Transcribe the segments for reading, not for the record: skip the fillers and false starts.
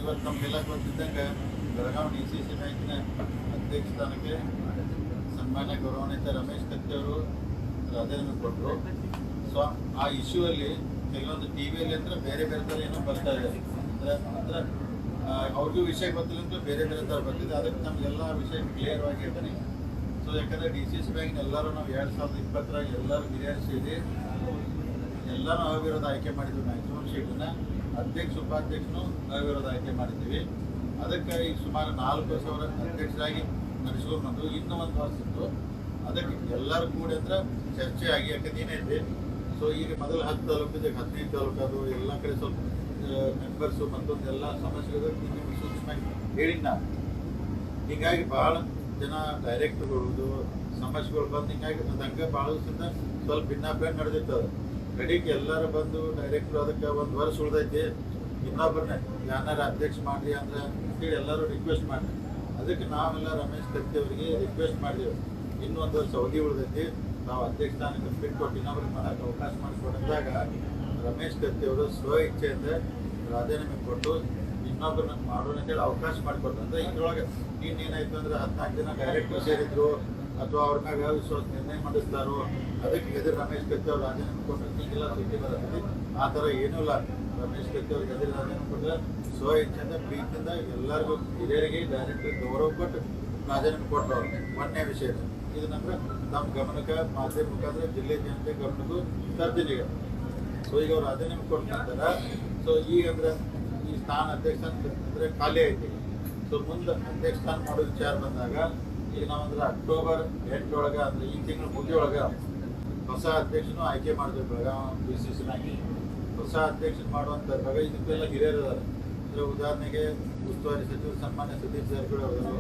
ಇವತ್ತು ನಮಗೆಲ್ಲ ಗೊತ್ತಿದ್ದಂಗೆ ಬೆಳಗಾವಿ DCC ಬ್ಯಾಂಕಿನ ಅಧ್ಯಕ್ಷ ಸ್ಥಾನಕ್ಕೆ ಸನ್ಮಾನ್ಯ ಗೌರವಾನ್ವಿತ ರಮೇಶ್ ಕತ್ತಿ ಅವರು ರಾಜೀನಾಮೆ ಕೊಟ್ಟರು. ಸೊ ಆ ಇಶ್ಯೂ ಅಲ್ಲಿ ಕೆಲವೊಂದು ಟಿವಿಯಲ್ಲಿ ಅಂದ್ರೆ ಬೇರೆ ಬೇರೆ ಥರ ಏನೋ ಬರ್ತಾ ಇದೆ, ಅಂದ್ರೆ ಅವ್ರಿಗೂ ವಿಷಯ ಗೊತ್ತಿಲ್ಲ ಅಂತ ಬೇರೆ ಬೇರೆ ಥರ ಬರ್ತಿದೆ. ಅದಕ್ಕೆ ನಮಗೆಲ್ಲ ವಿಷಯ ಕ್ಲಿಯರ್ ಆಗಿ ಹೇಳ್ತಾನೆ. ಸೊ ಯಾಕಂದರೆ DCC ಬ್ಯಾಂಕ್ ಎಲ್ಲರೂ ನಾವು 2020 ಎಲ್ಲರೂ ಹಿರಿಯರು ಸೇರಿ ಎಲ್ಲರೂ ಅವಿರೋಧ ಆಯ್ಕೆ ಮಾಡಿದ್ವಿ. ಮ್ಯಾಕ್ಸಿಮಮ್ ಸೀಟನ್ನು ಅಧ್ಯಕ್ಷ ಉಪಾಧ್ಯಕ್ಷನು ಅವಿರೋಧ ಆಯ್ಕೆ ಮಾಡಿದ್ದೀವಿ. ಅದಕ್ಕೆ ಈಗ ಸುಮಾರು 4 ವರ್ಷ ಅಧ್ಯಕ್ಷರಾಗಿ ನಡೆಸ್ಕೊಂಡು ಬಂದು ಇನ್ನೂ 1 ವರ್ಷ ಇತ್ತು. ಅದಕ್ಕೆ ಎಲ್ಲರೂ ಕೂಡಿ ಅಂದ್ರೆ ಚರ್ಚೆ ಆಗಿ ಯಾಕಂದ್ರೆ ಏನೈತಿ. ಸೊ ಈಗ ಮೊದಲು 10 ತಾಲೂಕಿದೆ, 15 ತಾಲೂಕು ಅದು ಎಲ್ಲ ಕಡೆ ಸ್ವಲ್ಪ ಮೆಂಬರ್ಸು ಮತ್ತೊಂದು ಎಲ್ಲ ಸಮಸ್ಯೆಗಳು ನಿಮಗೆ ಸೂಕ್ಷ್ಮವಾಗಿ ಹೇಳಿನ ನಾನು. ಹೀಗಾಗಿ ಭಾಳ ಜನ ಡೈರೆಕ್ಟ್ಗಳು ಸಮಸ್ಯೆಗಳು ಬಂದು ಹಿಂಗಾಗಿ ಹಂಗೆ ಭಾಳ ದಿವಸದಿಂದ ಸ್ವಲ್ಪ ಭಿನ್ನಾಭಿಪ್ರಾಯ ನಡೆದಿರ್ತದೆ. ಕಡೆಗೆ ಎಲ್ಲರೂ ಬಂದು ಡೈರೆಕ್ಟ್ರು ಅದಕ್ಕೆ 1 ವರ್ಷ ಉಳ್ದೈತಿ, ಇನ್ನೊಬ್ಬರನ್ನ ಯಾರು ಅಧ್ಯಕ್ಷ ಮಾಡಿರಿ ಅಂದ್ರೆ ಅಂತೇಳಿ ಎಲ್ಲರೂ ರಿಕ್ವೆಸ್ಟ್ ಮಾಡಿ. ಅದಕ್ಕೆ ನಾವೆಲ್ಲ ರಮೇಶ್ ಕತ್ತಿ ಅವರಿಗೆ ರಿಕ್ವೆಸ್ಟ್ ಮಾಡಿದೆವು, ಇನ್ನೂ 1 ವರ್ಷ ಅವಧಿ ಉಳಿದೈತಿ, ನಾವು ಅಧ್ಯಕ್ಷ ಸ್ಥಾನಕ್ಕೆ ಬಿಟ್ಕೊಟ್ಟು ಇನ್ನೊಬ್ರಿಗೆ ಮಾಡೋಕ್ಕೆ ಅವಕಾಶ ಮಾಡಿಕೊಟ್ಟಿದ್ದಾಗ ರಮೇಶ್ ಕತ್ತಿ ಅವರು ಸ್ವ ಇಚ್ಛೆಯಿಂದ ರಾಜೀನಾಮೆ ಕೊಟ್ಟು ಇನ್ನೊಬ್ಬರನ್ನ ಮಾಡೋಣ ಅಂತೇಳಿ ಅವಕಾಶ ಮಾಡಿಕೊಟ್ರು. ಅಂದರೆ ಇದ್ರೊಳಗೆ ಇನ್ನೇನಾಯ್ತು ಅಂದ್ರೆ 14 ಜನ ಡೈರೆಕ್ಟ್ರು ಸೇರಿದ್ರು ಅಥವಾ ಅವ್ರ ಮ್ಯಾಗ ವಿಶ್ವಾಸ ನಿರ್ಣಯ ಮಾಡಿಸ್ತಾರೋ ಅದಕ್ಕೆ ಎದುರು ರಮೇಶ್ ಕತ್ತಿ ಅವ್ರು ರಾಜೀನಾಮೆ ಕೊಟ್ಟರೆ ಈಗೆಲ್ಲ ಸುದ್ದಿ ಬರುತ್ತೆ. ಆ ಥರ ಏನೂ ಇಲ್ಲ. ರಮೇಶ್ ಕತ್ತಿ ಅವ್ರಿಗೆ ಎದುರು ರಾಜೀನಾಮೆ ಕೊಟ್ಟರೆ ಸ್ವ ಇಚ್ಛೆಯಿಂದ ಪ್ರೀತಿಯಿಂದ ಎಲ್ಲರಿಗೂ ಹಿರಿಯರಿಗೆ ಡೈರೆಕ್ಟ್ರಿಗೆ ಗೌರವ ಕೊಟ್ಟು ರಾಜೀನಾಮೆ ಕೊಟ್ಟರು ಅವ್ರು. ಒಂದನೇ ವಿಷಯ ಇದು ನಂತರ ನಮ್ಮ ಗಮನಕ್ಕೆ ಮಾಧ್ಯಮ ಮುಖಾಂತರ ಜಿಲ್ಲೆ ಜನತೆ ಗಮನಕ್ಕೂ ತರ್ತೀನಿ ಈಗ. ಸೊ ಈಗ ಅವ್ರು ರಾಜೀನಾಮೆ ಕೊಟ್ಟ ನಂತರ ಸೊ ಈಗ ಅಂದ್ರೆ ಈ ಸ್ಥಾನ ಅಧ್ಯಕ್ಷ ಅಂದರೆ ಖಾಲಿ ಐತಿ. ಸೊ ಮುಂದೆ ಅಧ್ಯಕ್ಷ ಸ್ಥಾನ ಮಾಡೋ ವಿಚಾರ ಬಂದಾಗ ಈಗ ನಾವಂದ್ರೆ ಅಕ್ಟೋಬರ್ 8 ಒಳಗೆ ಅಂದರೆ ಈ ತಿಂಗಳು ಮುಗಿಯೊಳಗೆ ಹೊಸ ಅಧ್ಯಕ್ಷನು ಆಯ್ಕೆ ಮಾಡಿದ್ವಿ. ಬೆಳಗಾವಿ DCC ಬ್ಯಾಂಕಿಗೆ ಹೊಸ ಅಧ್ಯಕ್ಷನ ಮಾಡುವಂಥದ್ರಾಗ ಇದಕ್ಕೆಲ್ಲ ಹಿರಿಯರು ಇದ್ದಾರೆ. ಅಂದರೆ ಉದಾಹರಣೆಗೆ ಉಸ್ತುವಾರಿ ಸಚಿವರು ಸನ್ಮಾನ್ಯ ಸತೀಶ್ ಜಾರಕಿಹೊಳಿ ಅವರು,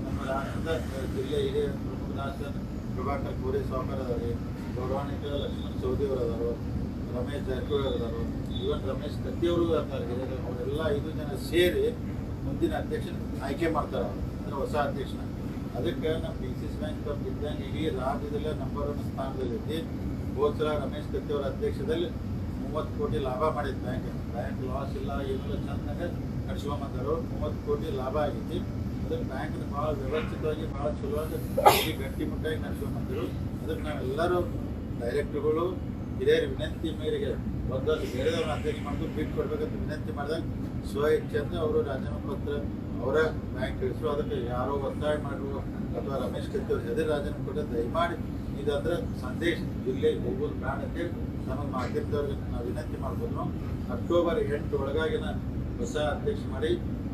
ನಮ್ಮ ರಾಜ್ಯದ ಜಿಲ್ಲೆ ಹಿರಿಯ ಪ್ರಮುಖ ಪ್ರಭಾಕರ್ ಕೋರೆ ಸಾವ್ಕಾರ ಅದಾರೆ, ಗೌರವಾನ್ವಿತ ಲಕ್ಷ್ಮಣ್ ಸವದಿ ಅವರು ಅದಾರು, ರಮೇಶ್ ಜಾರಕಿಹೊಳಿ ಅದಾರು, ಇವನ್ ರಮೇಶ್ ಕತ್ತಿ ಅವರು ಇರ್ತಾರೆ ಹಿರಿಯರು. ಅವರೆಲ್ಲ 5 ಜನ ಸೇರಿ ಮುಂದಿನ ಅಧ್ಯಕ್ಷನ ಆಯ್ಕೆ ಮಾಡ್ತಾರೆ, ಅಂದರೆ ಹೊಸ ಅಧ್ಯಕ್ಷನ. ಅದಕ್ಕೆ ನಮ್ಮ DCC ಬ್ಯಾಂಕ್ ಇದ್ದಂಗೆ ಇಡೀ ರಾಜ್ಯದಲ್ಲೇ ನಂಬರ್ 1 ಸ್ಥಾನದಲ್ಲಿದ್ದು ಹೋದ ಸಲ ರಮೇಶ್ ಕತ್ತಿ ಅವರ ಅಧ್ಯಕ್ಷದಲ್ಲಿ 30 ಕೋಟಿ ಲಾಭ ಮಾಡಿದ್ದು ಬ್ಯಾಂಕ್ ಲಾಸ್ ಇಲ್ಲ ಏನೆಲ್ಲ ಚೆನ್ನಾಗಿ ನಡ್ಸ್ಕೊಂಬಂದರು. 30 ಕೋಟಿ ಲಾಭ ಆಗೈತಿ. ಅದಕ್ಕೆ ಬ್ಯಾಂಕ್ನ ಭಾಳ ವ್ಯವಸ್ಥಿತವಾಗಿ ಭಾಳ ಚಲೋವಾಗಿ ಗಟ್ಟಿಮುಟ್ಟಾಗಿ ನಡ್ಸ್ಕೊಂಬಂದರು. ಅದಕ್ಕೆ ನಾವೆಲ್ಲರೂ ಡೈರೆಕ್ಟ್ರುಗಳು ಹಿರಿಯರ ವಿನಂತಿ ಮೇರೆಗೆ ಒಂದೊಂದು ಬೇರೆದವ್ರನ್ನ ಅಧ್ಯಕ್ಷ ಮಾಡ್ಕೊಂಡು ಬಿಟ್ಟು ಕೊಡ್ಬೇಕಂತ ವಿನಂತಿ ಮಾಡಿದಾಗ ಸ್ವ ಇಚ್ಛೆಯಿಂದ ಅವರು ರಾಜೀನಾಮೆ ಪತ್ರ ಅವರ ಬ್ಯಾಂಕ್ ಕಳಿಸು. ಅದಕ್ಕೆ ಯಾರೋ ಒತ್ತಾಯ ಮಾಡುವ ಅಥವಾ ರಮೇಶ್ ಕತ್ತಿ ಅವ್ರ ಎದುರು ರಾಜೀನಾಮೆ ಕೊಟ್ಟರೆ ದಯಮಾಡಿ ಇದಂದ್ರೆ ಸಂದೇಶ ಜಿಲ್ಲೆ ಹೋಗೋದು ಬೇಡ ಅಂತೇಳಿ ನಮ್ಮ ಮಾಧ್ಯಮದವ್ರಿಗೆ ನಾವು ವಿನಂತಿ ಮಾಡ್ಬೋದು. ಅಕ್ಟೋಬರ್ 8 ಒಳಗಾಗಿನ ಹೊಸ ಅಧ್ಯಕ್ಷ ಮಾಡಿ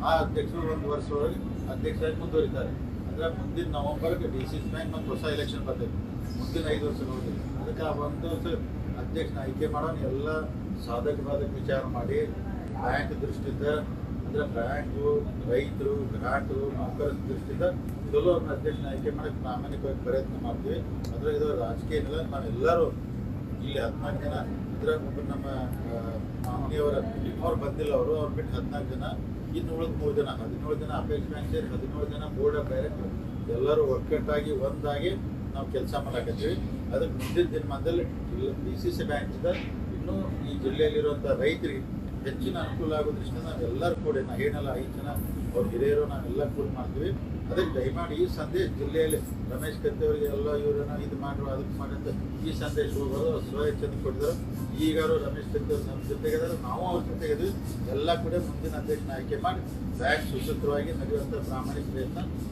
ಆ ಅಧ್ಯಕ್ಷರು 1 ವರ್ಷ ಒಳಗೆ ಅಧ್ಯಕ್ಷರಾಗಿ ಮುಂದುವರಿತಾರೆ. ಅಂದರೆ ಮುಂದಿನ ನವೆಂಬರ್ಗೆ DCC ಬ್ಯಾಂಕ್ ಮತ್ತು ಹೊಸ ಎಲೆಕ್ಷನ್ ಬರ್ತೈತೆ, ಮುಂದಿನ 5 ವರ್ಷ ಹೋಗಿಲ್ಲ. ಅದಕ್ಕೆ ಆ 1 ವರ್ಷ ಅಧ್ಯಕ್ಷನ ಆಯ್ಕೆ ಮಾಡೋಣ ಎಲ್ಲ ಸಾಧಕ ಬಾಧಕ ವಿಚಾರ ಮಾಡಿ ಬ್ಯಾಂಕ್ ದೃಷ್ಟಿಯಿಂದ ಅಂದರೆ ಬ್ಯಾಂಕು ರೈತರು ಗ್ರಾಹಕರು ನೌಕರರ ದೃಷ್ಟಿಯಿಂದ ಚಲೋ ಅಧ್ಯಕ್ಷನ ಆಯ್ಕೆ ಮಾಡೋಕ್ಕೆ ಪ್ರಾಮಾಣಿಕವಾಗಿ ಪ್ರಯತ್ನ ಮಾಡ್ತೀವಿ. ಅಂದರೆ ಇದು ರಾಜಕೀಯ ಏನಿಲ್ಲ. ನಾವೆಲ್ಲರೂ ಇಲ್ಲಿ 14 ಜನ ಅಂದರೆ ನಮ್ಮ ಮಾಮೂಲಿಯವರ ಅವ್ರು ಬಂದಿಲ್ಲ, ಅವ್ರು ಬಿಟ್ಟು 14 ಜನ, ಇನ್ನು ಉಳಿದ 3 ಜನ 17 ಜನ ಅಪೇಕ್ಷ ಬ್ಯಾಂಕ್ ಸೇರಿ 17 ಜನ ಬೋರ್ಡ್ ಆಫ್ ಡೈರೆಕ್ಟರ್ ಎಲ್ಲರೂ ಒಕ್ಕಟ್ಟಾಗಿ ಒಂದಾಗಿ ನಾವು ಕೆಲಸ ಮಾಡಾಕತ್ತೀವಿ. ಅದಕ್ಕೆ ಮುಂದಿನ ದಿನಮಾನದಲ್ಲಿ DCC ಬ್ಯಾಂಕಿಂದ ಇನ್ನೂ ಈ ಜಿಲ್ಲೆಯಲ್ಲಿರುವಂಥ ರೈತರಿಗೆ ಹೆಚ್ಚಿನ ಅನುಕೂಲ ಆಗೋ ದೃಷ್ಟಿಯಿಂದ ನಾವೆಲ್ಲರೂ ಕೂಡಿ ಏನೆಲ್ಲ 5 ಜನ ಅವ್ರ ಹಿರಿಯರು ನಾವೆಲ್ಲ ಕೂಡಿ ಮಾಡ್ತೀವಿ. ಅದಕ್ಕೆ ದಯಮಾಡಿ ಈ ಸಂದೇಶ ಜಿಲ್ಲೆಯಲ್ಲಿ ರಮೇಶ್ ಕತ್ತಿ ಅವರಿಗೆ ಎಲ್ಲ ಇವರನ್ನ ಇದು ಮಾಡ್ರು ಅದಕ್ಕೆ ಮಾಡಿ ಅಂತ ಈ ಸಂದೇಶ ಹೋಗೋದು ಸ್ವ ಇಚ್ಛೆಯಿಂದ ಕೊಟ್ಟಿದ್ದಾರೆ. ಈಗಾರು ರಮೇಶ್ ಕತ್ತಿ ಅವರು ನಮ್ಮ ಜೊತೆಗಿದ್ದಾರೆ, ನಾವು ಅವ್ರ ಜೊತೆಗಿದ್ವಿ. ಎಲ್ಲ ಕೂಡ ಮುಂದಿನ ಅಧ್ಯಕ್ಷನ ಆಯ್ಕೆ ಮಾಡಿ ಬ್ಯಾಂಕ್ ಸುಸೂತ್ರವಾಗಿ ನಡೆಯುವಂಥ ಪ್ರಾಮಾಣಿಕ ಪ್ರಯತ್ನ